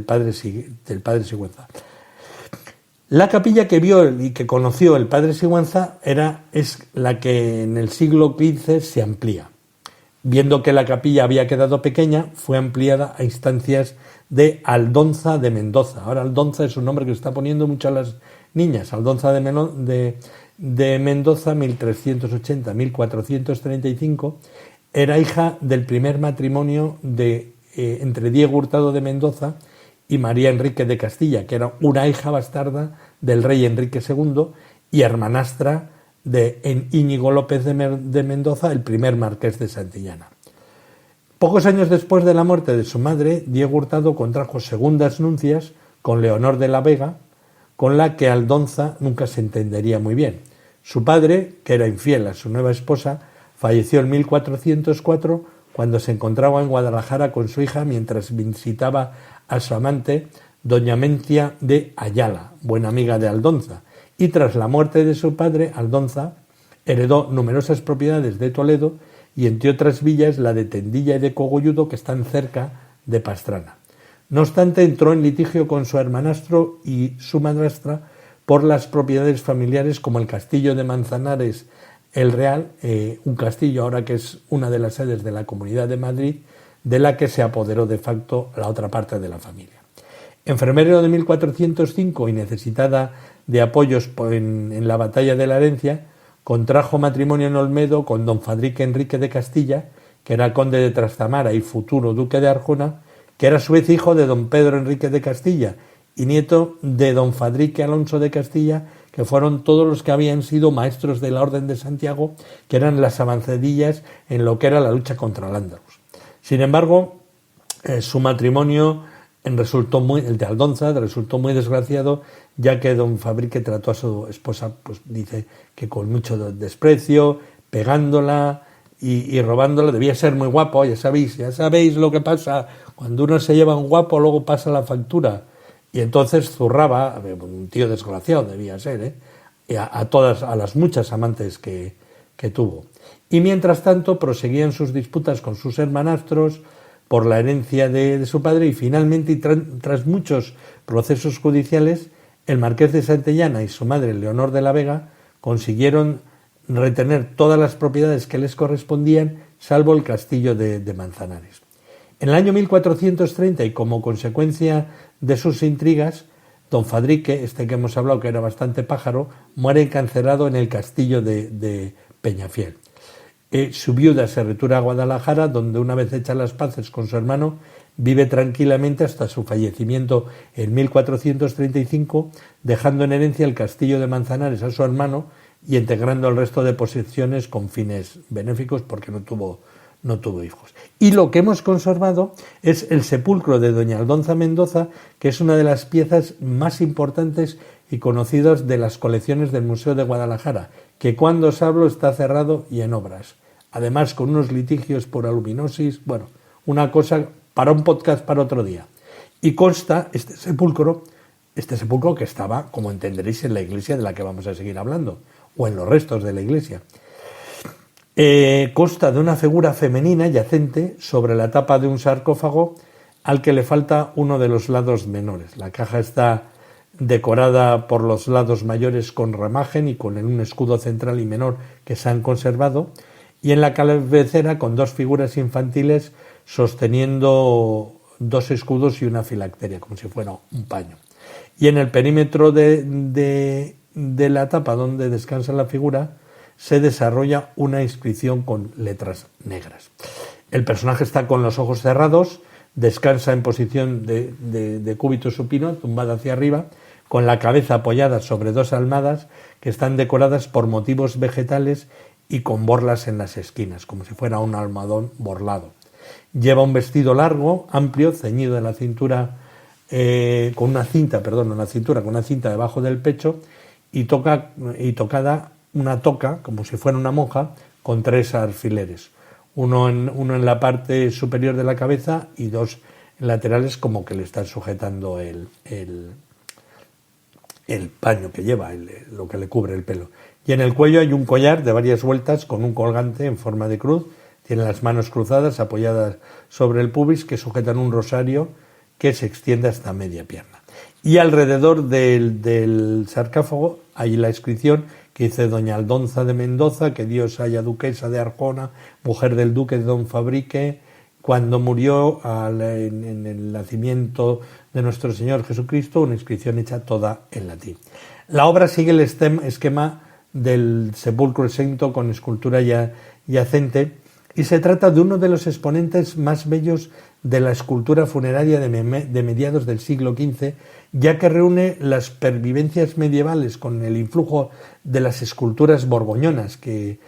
del padre Sigüenza. La capilla que vio y que conoció el padre Sigüenza es la que en el siglo XV se amplía. Viendo que la capilla había quedado pequeña, fue ampliada a instancias de Aldonza de Mendoza. Ahora Aldonza es un nombre que se está poniendo mucho a las niñas. Aldonza de Mendoza, 1380-1435, era hija del primer matrimonio entre Diego Hurtado de Mendoza y María Enrique de Castilla, que era una hija bastarda del rey Enrique II y hermanastra de Íñigo López de Mendoza, el primer marqués de Santillana. Pocos años después de la muerte de su madre, Diego Hurtado contrajo segundas nupcias con Leonor de la Vega, con la que Aldonza nunca se entendería muy bien. Su padre, que era infiel a su nueva esposa, falleció en 1404 cuando se encontraba en Guadalajara con su hija mientras visitaba a su amante, doña Mencia de Ayala, buena amiga de Aldonza, y tras la muerte de su padre, Aldonza heredó numerosas propiedades de Toledo y entre otras villas la de Tendilla y de Cogolludo, que están cerca de Pastrana. No obstante, entró en litigio con su hermanastro y su madrastra por las propiedades familiares como el castillo de Manzanares el Real, un castillo ahora que es una de las sedes de la Comunidad de Madrid, de la que se apoderó de facto la otra parte de la familia. En febrero de 1405, y necesitada de apoyos en la batalla de la Herencia, contrajo matrimonio en Olmedo con don Fadrique Enrique de Castilla, que era conde de Trastamara y futuro duque de Arjona, que era a su vez hijo de don Pedro Enrique de Castilla y nieto de don Fadrique Alonso de Castilla, que fueron todos los que habían sido maestros de la Orden de Santiago, que eran las avanzadillas en lo que era la lucha contra el Andalus. Sin embargo, su matrimonio el de Aldonza resultó muy desgraciado, ya que don Fadrique trató a su esposa, pues dice que con mucho desprecio, pegándola y robándola. Debía ser muy guapo, ya sabéis lo que pasa, cuando uno se lleva un guapo luego pasa la factura, y entonces zurraba, un tío desgraciado debía ser, a las muchas amantes que tuvo. Y mientras tanto proseguían sus disputas con sus hermanastros por la herencia de su padre, y finalmente, y tras muchos procesos judiciales, el marqués de Santillana y su madre Leonor de la Vega consiguieron retener todas las propiedades que les correspondían, salvo el castillo de Manzanares. En el año 1430, y como consecuencia de sus intrigas, don Fadrique, que hemos hablado que era bastante pájaro, muere encarcelado en el castillo de Peñafiel. Su viuda se retira a Guadalajara, donde una vez hechas las paces con su hermano, vive tranquilamente hasta su fallecimiento en 1435, dejando en herencia el castillo de Manzanares a su hermano y integrando el resto de posesiones con fines benéficos, porque no tuvo hijos. Y lo que hemos conservado es el sepulcro de doña Aldonza Mendoza, que es una de las piezas más importantes y conocidas de las colecciones del Museo de Guadalajara, que cuando os hablo está cerrado y en obras. Además, con unos litigios por aluminosis, una cosa para un podcast para otro día. Y consta este sepulcro que estaba, como entenderéis, en la iglesia de la que vamos a seguir hablando, o en los restos de la iglesia. Consta de una figura femenina yacente sobre la tapa de un sarcófago al que le falta uno de los lados menores. La caja está decorada por los lados mayores con ramagen y con un escudo central y menor que se han conservado, y en la cabecera con dos figuras infantiles sosteniendo dos escudos y una filacteria, como si fuera un paño. Y en el perímetro de la tapa donde descansa la figura se desarrolla una inscripción con letras negras. El personaje está con los ojos cerrados, descansa en posición de cúbito supino, tumbada hacia arriba, con la cabeza apoyada sobre dos almohadas que están decoradas por motivos vegetales y con borlas en las esquinas, como si fuera un almohadón borlado. Lleva un vestido largo, amplio, ceñido de la cintura, con una cinta debajo del pecho, y tocada una toca, como si fuera una monja, con 3 alfileres. Uno en la parte superior de la cabeza y 2 laterales, como que le están sujetando el paño que lleva, lo que le cubre el pelo. Y en el cuello hay un collar de varias vueltas con un colgante en forma de cruz. Tiene las manos cruzadas apoyadas sobre el pubis, que sujetan un rosario que se extiende hasta media pierna. Y alrededor del sarcófago hay la inscripción que dice: Doña Aldonza de Mendoza, que Dios haya duquesa de Arjona, mujer del duque de Don Fabrique, cuando murió en el nacimiento de nuestro Señor Jesucristo, una inscripción hecha toda en latín. La obra sigue el esquema del sepulcro exento con escultura yacente, y se trata de uno de los exponentes más bellos de la escultura funeraria de mediados del siglo XV, ya que reúne las pervivencias medievales con el influjo de las esculturas borgoñonas que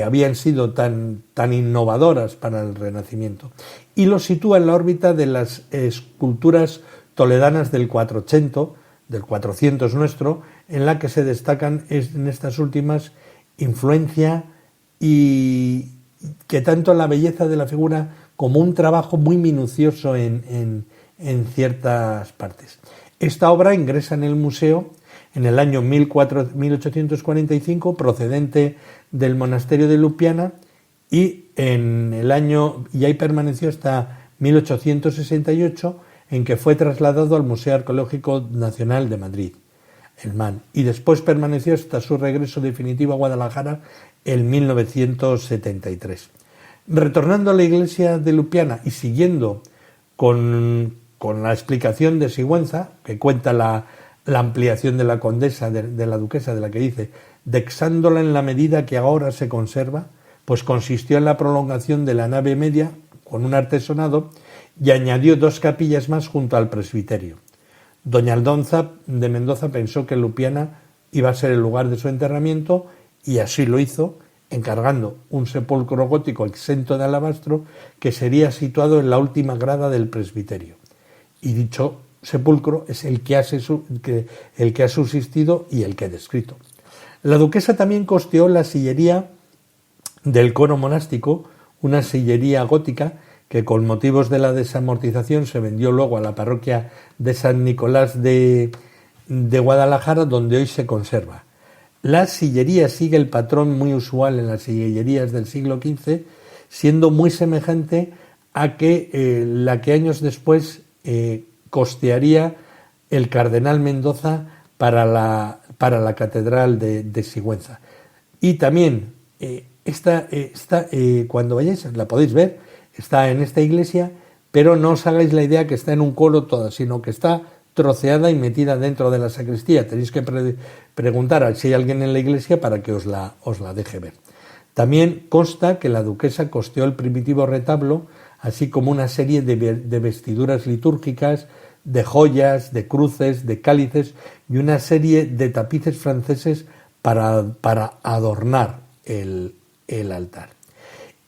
habían sido tan innovadoras para el Renacimiento, y lo sitúa en la órbita de las esculturas toledanas del 400 nuestro, en la que se destacan en estas últimas influencia y que tanto la belleza de la figura como un trabajo muy minucioso en ciertas partes. Esta obra ingresa en el museo en el año 1845, procedente del monasterio de Lupiana, y ahí permaneció hasta 1868, en que fue trasladado al Museo Arqueológico Nacional de Madrid, el MAN, y después permaneció hasta su regreso definitivo a Guadalajara en 1973. Retornando a la iglesia de Lupiana y siguiendo con la explicación de Sigüenza, que cuenta la ampliación de la condesa, de la duquesa, de la que dice: dexándola en la medida que ahora se conserva, pues consistió en la prolongación de la nave media con un artesonado, y añadió 2 capillas más junto al presbiterio. Doña Aldonza de Mendoza pensó que Lupiana iba a ser el lugar de su enterramiento, y así lo hizo, encargando un sepulcro gótico exento de alabastro que sería situado en la última grada del presbiterio. Y dicho sepulcro es el que ha subsistido y el que he descrito. La duquesa también costeó la sillería del coro monástico, una sillería gótica que con motivos de la desamortización se vendió luego a la parroquia de San Nicolás de Guadalajara, donde hoy se conserva. La sillería sigue el patrón muy usual en las sillerías del siglo XV, siendo muy semejante a la que años después costearía el cardenal Mendoza para la catedral de Sigüenza. Y también cuando vayáis, la podéis ver, está en esta iglesia, pero no os hagáis la idea que está en un coro toda, sino que está troceada y metida dentro de la sacristía. Tenéis que preguntar si hay alguien en la iglesia para que os la deje ver. También consta que la duquesa costeó el primitivo retablo, así como una serie de vestiduras litúrgicas, de joyas, de cruces, de cálices y una serie de tapices franceses para adornar el altar.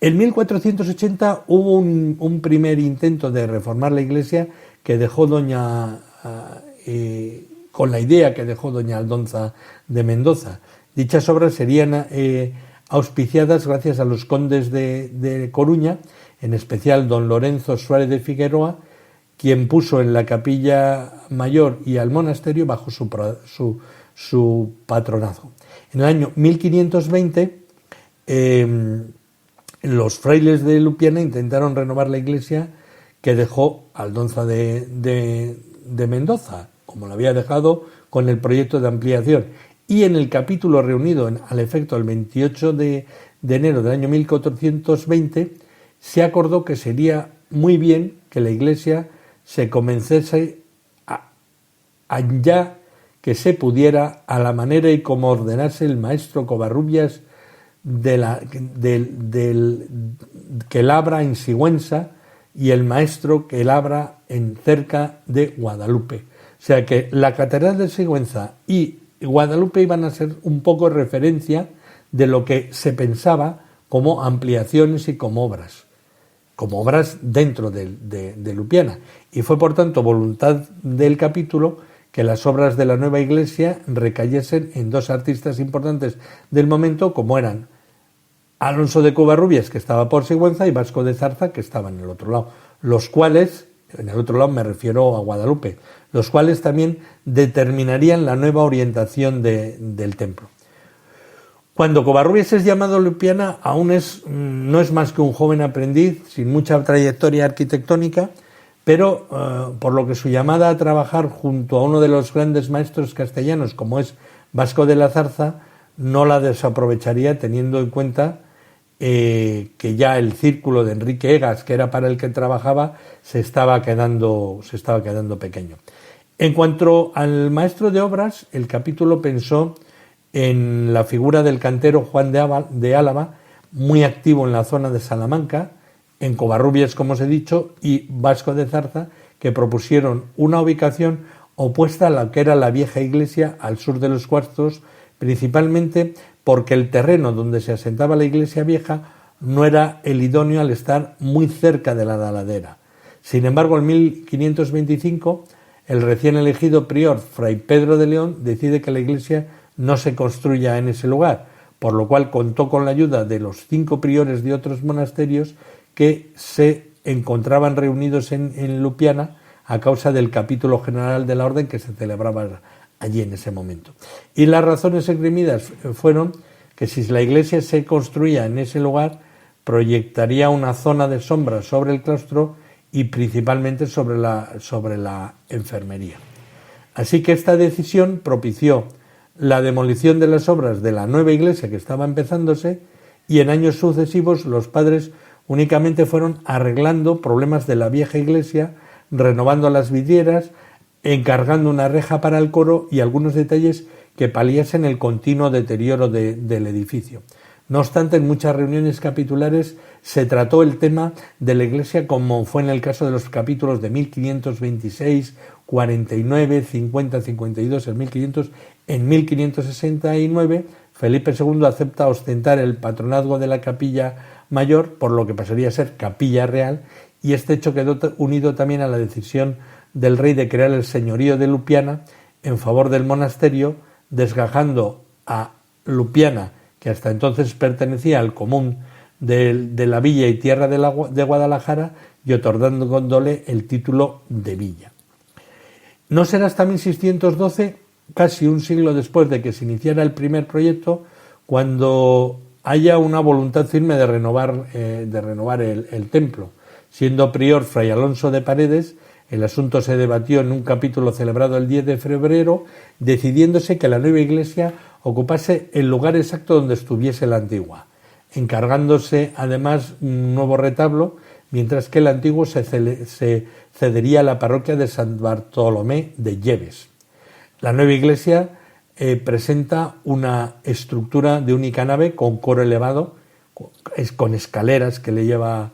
En 1480 hubo un primer intento de reformar la iglesia que dejó con la idea que dejó doña Aldonza de Mendoza. Dichas obras serían auspiciadas gracias a los condes de Coruña, en especial don Lorenzo Suárez de Figueroa, quien puso en la capilla mayor y al monasterio bajo su patronazgo. En el año 1520 los frailes de Lupiana intentaron renovar la iglesia que dejó Aldonza de Mendoza, como lo había dejado con el proyecto de ampliación. Y en el capítulo reunido al efecto el 28 de enero del año 1420, se acordó que sería muy bien que la iglesia se comenzase ya que se pudiera, a la manera y como ordenase el maestro Covarrubias que labra en Sigüenza y el maestro que labra cerca de Guadalupe. O sea que la catedral de Sigüenza y Guadalupe iban a ser un poco referencia de lo que se pensaba como ampliaciones y como obras dentro de Lupiana. Y fue por tanto voluntad del capítulo que las obras de la nueva iglesia recayesen en 2 artistas importantes del momento, como eran Alonso de Covarrubias, que estaba por Sigüenza, y Vasco de Zarza, que estaba en el otro lado, los cuales, en el otro lado me refiero a Guadalupe, los cuales también determinarían la nueva orientación del templo. Cuando Covarrubias es llamado Lupiana, aún no es más que un joven aprendiz sin mucha trayectoria arquitectónica, pero por lo que su llamada a trabajar junto a uno de los grandes maestros castellanos, como es Vasco de la Zarza, no la desaprovecharía, teniendo en cuenta que ya el círculo de Enrique Egas, que era para el que trabajaba, se estaba quedando pequeño. En cuanto al maestro de obras, el capítulo pensó en la figura del cantero Juan de Álava, muy activo en la zona de Salamanca, en Covarrubias, como os he dicho, y Vasco de Zarza, que propusieron una ubicación opuesta a la que era la vieja iglesia al sur de los Cuartos, principalmente porque el terreno donde se asentaba la iglesia vieja no era el idóneo al estar muy cerca de la ladera. Sin embargo, en 1525, el recién elegido prior Fray Pedro de León decide que la iglesia no se construya en ese lugar, por lo cual contó con la ayuda de los 5 priores de otros monasterios que se encontraban reunidos en Lupiana a causa del capítulo general de la orden que se celebraba allí en ese momento. Y las razones esgrimidas fueron que si la iglesia se construía en ese lugar, proyectaría una zona de sombra sobre el claustro y principalmente sobre la enfermería. Así que esta decisión propició la demolición de las obras de la nueva iglesia que estaba empezándose, y en años sucesivos los padres únicamente fueron arreglando problemas de la vieja iglesia, renovando las vidrieras, encargando una reja para el coro y algunos detalles que paliasen el continuo deterioro del edificio. No obstante, en muchas reuniones capitulares se trató el tema de la iglesia, como fue en el caso de los capítulos de 1526, 49, 50, 52, en 1569, Felipe II acepta ostentar el patronazgo de la capilla mayor, por lo que pasaría a ser capilla real, y este hecho quedó unido también a la decisión del rey de crear el señorío de Lupiana en favor del monasterio, desgajando a Lupiana, que hasta entonces pertenecía al común de la villa y tierra de Guadalajara, y otorgándole el título de villa. No será hasta 1612, casi un siglo después de que se iniciara el primer proyecto, cuando haya una voluntad firme de renovar el templo. Siendo prior Fray Alonso de Paredes, el asunto se debatió en un capítulo celebrado el 10 de febrero, decidiéndose que la nueva iglesia ocupase el lugar exacto donde estuviese la antigua, encargándose además un nuevo retablo, mientras que el antiguo se cedería a la parroquia de San Bartolomé de Lleves. La nueva iglesia presenta una estructura de única nave con coro elevado, con escaleras que le lleva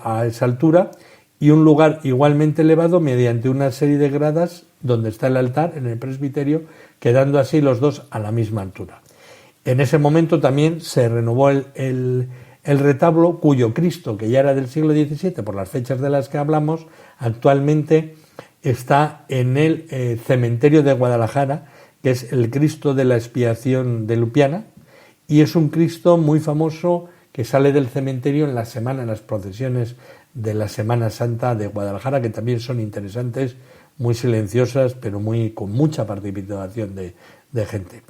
a esa altura, y un lugar igualmente elevado mediante una serie de gradas donde está el altar en el presbiterio, quedando así los dos a la misma altura. En ese momento también se renovó el retablo, cuyo Cristo, que ya era del siglo XVII, por las fechas de las que hablamos, actualmente está en el cementerio de Guadalajara, que es el Cristo de la Expiación de Lupiana, y es un Cristo muy famoso que sale del cementerio en las procesiones de la Semana Santa de Guadalajara, que también son interesantes, muy silenciosas, pero con mucha participación de gente.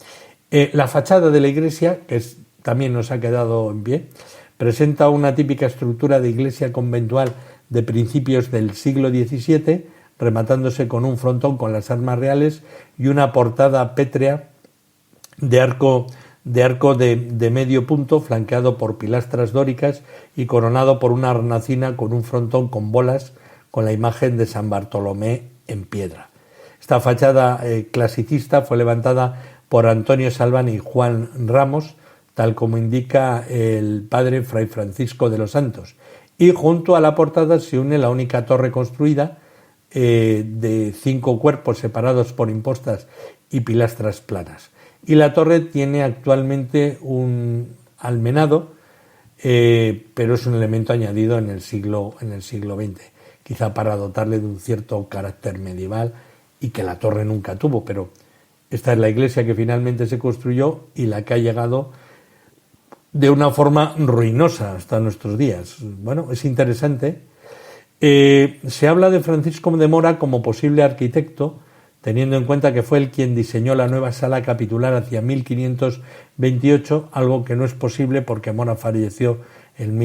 La fachada de la iglesia, que también nos ha quedado en pie, presenta una típica estructura de iglesia conventual de principios del siglo XVII, rematándose con un frontón con las armas reales y una portada pétrea de arco de medio punto, flanqueado por pilastras dóricas y coronado por una hornacina con un frontón con bolas con la imagen de San Bartolomé en piedra. Esta fachada clasicista fue levantada por Antonio Salván y Juan Ramos, tal como indica el padre Fray Francisco de los Santos, y junto a la portada se une la única torre construida, de 5 cuerpos separados por impostas y pilastras planas. Y la torre tiene actualmente un almenado, pero es un elemento añadido en el siglo XX, quizá para dotarle de un cierto carácter medieval, y que la torre nunca tuvo, pero esta es la iglesia que finalmente se construyó y la que ha llegado de una forma ruinosa hasta nuestros días. Bueno, es interesante. Se habla de Francisco de Mora como posible arquitecto, teniendo en cuenta que fue él quien diseñó la nueva sala capitular hacia 1528, algo que no es posible porque Mora falleció en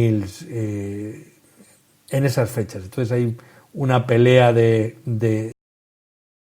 en esas fechas. Entonces hay una pelea de